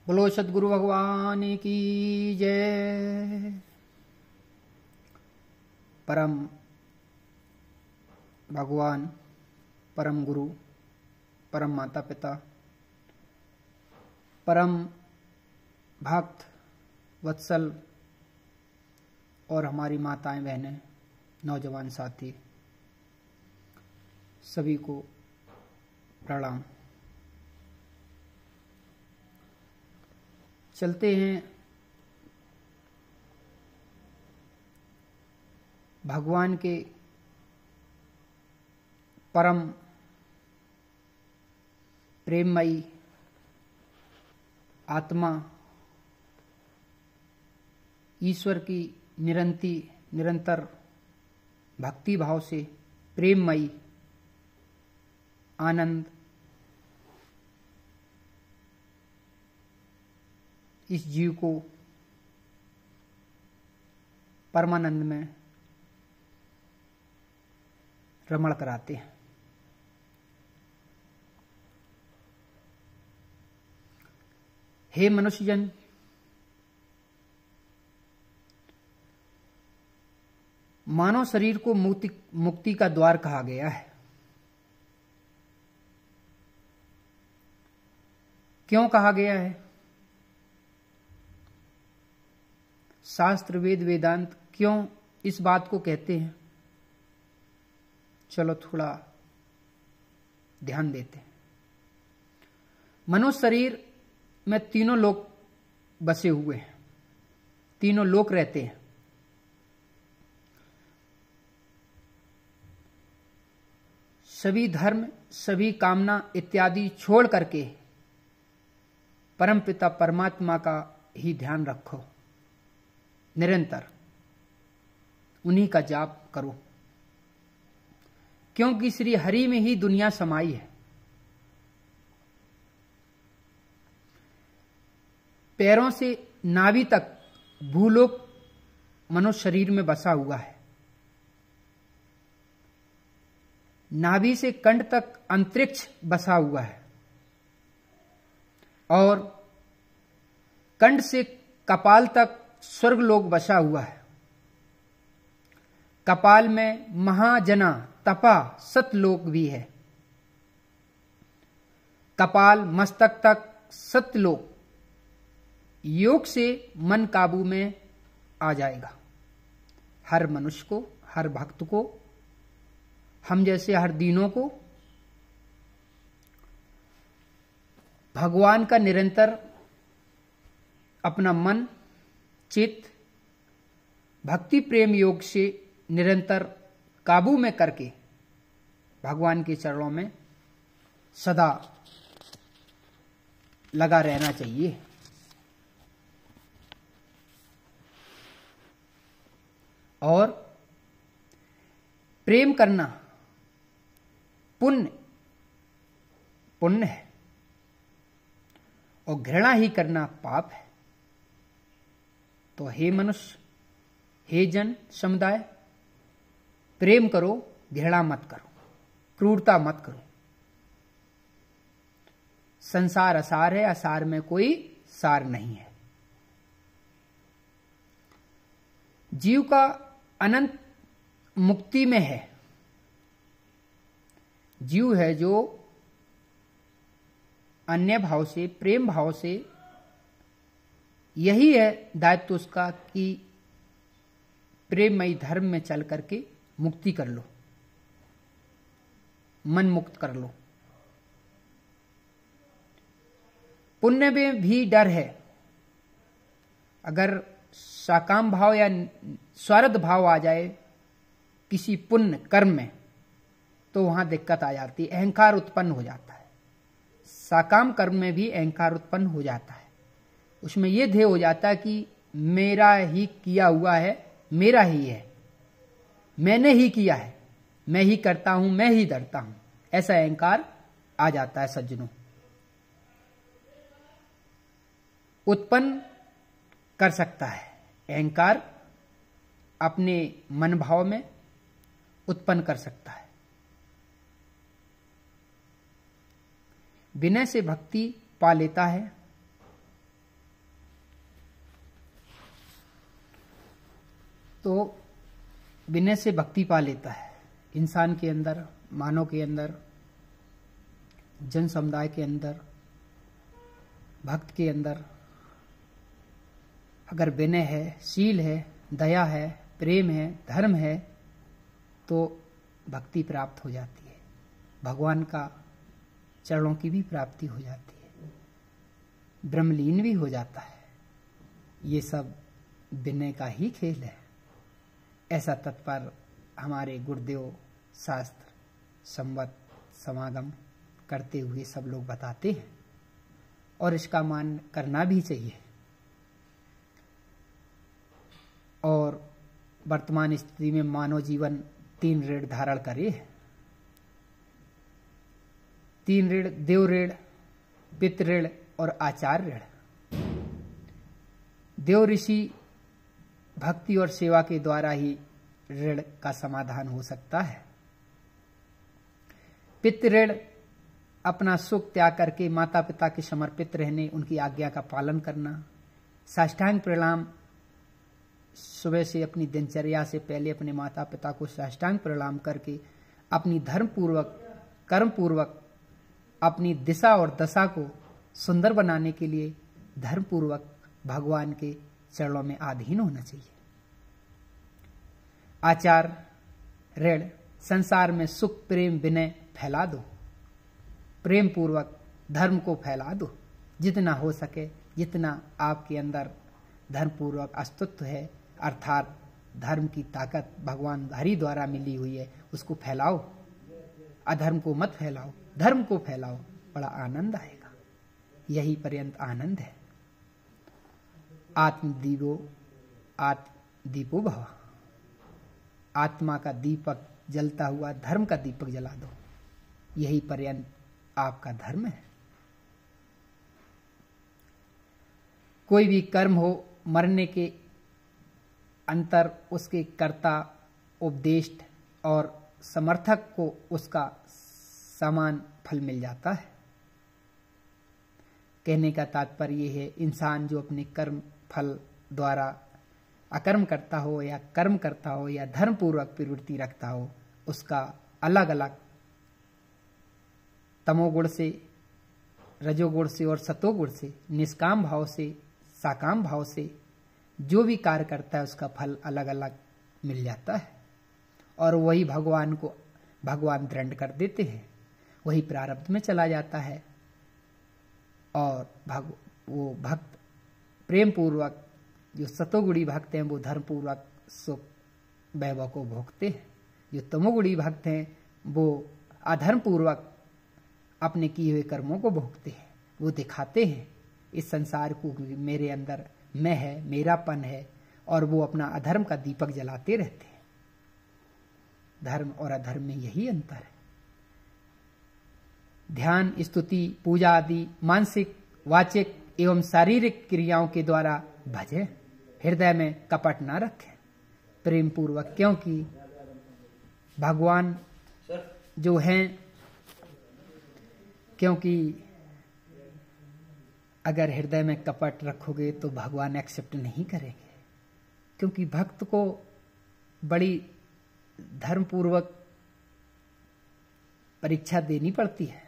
बोलो सद्गुरु भगवान की जय। परम भगवान, परम गुरु, परम माता पिता, परम भक्त वत्सल और हमारी माताएं बहनें, नौजवान साथी, सभी को प्रणाम। चलते हैं भगवान के परम प्रेममयी आत्मा ईश्वर की निरंतर भक्ति भाव से प्रेममयी आनंद इस जीव को परमानंद में रमण कराते हैं। हे मनुष्यजन, मानव शरीर को मुक्ति का द्वार कहा गया है। क्यों कहा गया है? शास्त्र वेद वेदांत क्यों इस बात को कहते हैं? चलो थोड़ा ध्यान देते हैं। मनुष्य शरीर में तीनों लोक बसे हुए हैं, तीनों लोक रहते हैं। सभी धर्म, सभी कामना इत्यादि छोड़ करके परमपिता परमात्मा का ही ध्यान रखो, निरंतर उन्हीं का जाप करो, क्योंकि श्री हरि में ही दुनिया समाई है। पैरों से नाभि तक भूलोक मनुष्य शरीर में बसा हुआ है। नाभि से कंठ तक अंतरिक्ष बसा हुआ है और कंठ से कपाल तक स्वर्गलोक बसा हुआ है। कपाल में महाजना तपा सतलोक भी है। कपाल मस्तक तक सतलोक। योग से मन काबू में आ जाएगा। हर मनुष्य को, हर भक्त को, हम जैसे हर दीनों को भगवान का निरंतर अपना मन चित्त भक्ति प्रेम योग से निरंतर काबू में करके भगवान के चरणों में सदा लगा रहना चाहिए। और प्रेम करना पुण्य है और घृणा ही करना पाप है। तो हे मनुष्य, हे जन समुदाय, प्रेम करो, घृणा मत करो, क्रूरता मत करो। संसार असार है, असार में कोई सार नहीं है। जीव का अनंत मुक्ति में है। जीव है जो अन्य भाव से, प्रेम भाव से, यही है दायित्व उसका कि प्रेममयी धर्म में चल करके मुक्ति कर लो, मन मुक्त कर लो। पुण्य में भी डर है। अगर साकाम भाव या स्वार्थ भाव आ जाए किसी पुण्य कर्म में तो वहां दिक्कत आ जाती है, अहंकार उत्पन्न हो जाता है। साकाम कर्म में भी अहंकार उत्पन्न हो जाता है। उसमें यह ध्येय हो जाता है कि मेरा ही किया हुआ है, मेरा ही है, मैंने ही किया है, मैं ही करता हूं, मैं ही डरता हूं। ऐसा अहंकार आ जाता है सज्जनों। उत्पन्न कर सकता है अहंकार, अपने मन भाव में उत्पन्न कर सकता है। विनय से भक्ति पा लेता है तो विनय से भक्ति पा लेता है। इंसान के अंदर, मानव के अंदर, जन समुदाय के अंदर, भक्त के अंदर अगर विनय है, शील है, दया है, प्रेम है, धर्म है, तो भक्ति प्राप्त हो जाती है। भगवान का चरणों की भी प्राप्ति हो जाती है, ब्रह्मलीन भी हो जाता है। ये सब विनय का ही खेल है। ऐसा तत्पर हमारे गुरुदेव शास्त्र संवत समागम करते हुए सब लोग बताते हैं, और इसका मान करना भी चाहिए। और वर्तमान स्थिति में मानव जीवन 3 ऋण धारण करे। 3 ऋण, देव ऋण, पितृ ऋण और आचार्य ऋण। देव ऋषि भक्ति और सेवा के द्वारा ही ऋण का समाधान हो सकता है। पितृ ऋण अपना सुख त्याग करके माता पिता के समर्पित रहने, उनकी आज्ञा का पालन करना, साष्टांग प्रणाम, सुबह से अपनी दिनचर्या से पहले अपने माता पिता को साष्टांग प्रणाम करके अपनी धर्म पूर्वक, कर्म पूर्वक अपनी दिशा और दशा को सुंदर बनाने के लिए धर्म पूर्वक भगवान के चरणों में अधीन होना चाहिए। आचार ऋण, संसार में सुख, प्रेम, विनय फैला दो। प्रेम पूर्वक धर्म को फैला दो। जितना हो सके, जितना आपके अंदर धर्म पूर्वक अस्तित्व है, अर्थात धर्म की ताकत भगवान हरि द्वारा मिली हुई है, उसको फैलाओ। अधर्म को मत फैलाओ, धर्म को फैलाओ, बड़ा आनंद आएगा। यही पर्यंत आनंद है। आत्मदीपो भव। आत्मा का दीपक जलता हुआ धर्म का दीपक जला दो। यही पर्यंत आपका धर्म है। कोई भी कर्म हो, मरने के अंतर उसके कर्ता, उपदेष्ट और समर्थक को उसका समान फल मिल जाता है। कहने का तात्पर्य यह है, इंसान जो अपने कर्म फल द्वारा अकर्म करता हो या कर्म करता हो या धर्म पूर्वक प्रवृत्ति रखता हो, उसका अलग अलग तमोगुण से, रजोगुण से और सतोगुण से, निष्काम भाव से, साकाम भाव से जो भी कार्य करता है उसका फल अलग अलग मिल जाता है। और वही भगवान दंड कर देते हैं, वही प्रारब्ध में चला जाता है। और वो भक्त प्रेम पूर्वक, जो सतोगुणी भक्त हैं, वो धर्म पूर्वक सुख वैभव को भोगते हैं। जो तमोगुणी भक्त हैं, वो अधर्म पूर्वक अपने किए हुए कर्मों को भोगते हैं। वो दिखाते हैं इस संसार को मेरे अंदर मैं है, मेरापन है, और वो अपना अधर्म का दीपक जलाते रहते हैं। धर्म और अधर्म में यही अंतर है। ध्यान, स्तुति, पूजा आदि मानसिक, वाचिक एवं शारीरिक क्रियाओं के द्वारा भजें। हृदय में कपट ना रखें, प्रेम पूर्वक, क्योंकि भगवान जो हैं, क्योंकि अगर हृदय में कपट रखोगे तो भगवान एक्सेप्ट नहीं करेंगे। क्योंकि भक्त को बड़ी धर्म पूर्वक परीक्षा देनी पड़ती है।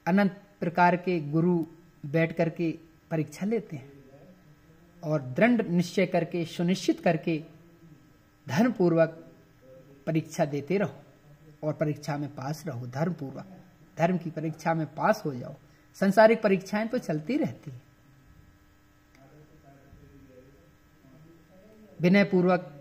अनंत प्रकार के गुरु बैठ करके परीक्षा लेते हैं, और दृढ़ निश्चय करके, सुनिश्चित करके धर्म पूर्वक परीक्षा देते रहो और परीक्षा में पास रहो। धर्म पूर्वक, धर्म की परीक्षा में पास हो जाओ। संसारिक परीक्षाएं तो चलती रहती है। विनय पूर्वक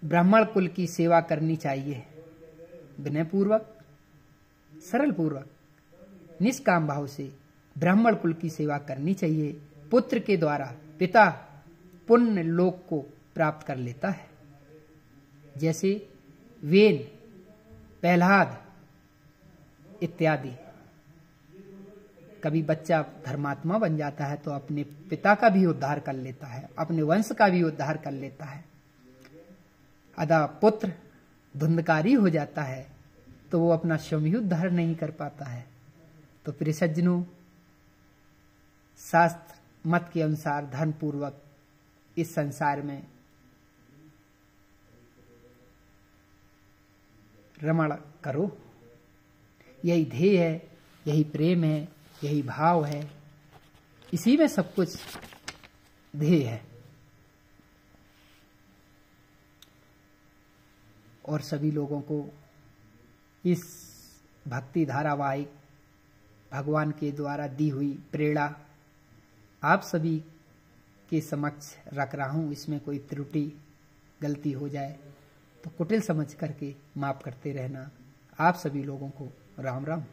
ब्राह्मण कुल की सेवा करनी चाहिए। विनय पूर्वक, सरल पूर्वक, निष्काम भाव से ब्राह्मण कुल की सेवा करनी चाहिए। पुत्र के द्वारा पिता पुण्य लोक को प्राप्त कर लेता है। जैसे वेन, प्रहलाद इत्यादि। कभी बच्चा धर्मात्मा बन जाता है तो अपने पिता का भी उद्धार कर लेता है, अपने वंश का भी उद्धार कर लेता है। अदा पुत्र धुंधकारी हो जाता है तो वो अपना स्वयं उद्धार नहीं कर पाता है। तो प्रिय सज्जनों, शास्त्र मत के अनुसार धर्म पूर्वक इस संसार में रमण करो। यही ध्येय है, यही प्रेम है, यही भाव है, इसी में सब कुछ ध्येय है। और सभी लोगों को इस भक्ति धारावाहिक भगवान के द्वारा दी हुई प्रेरणा आप सभी के समक्ष रख रहा हूं। इसमें कोई त्रुटि गलती हो जाए तो कुटिल समझ करके माफ करते रहना। आप सभी लोगों को राम राम।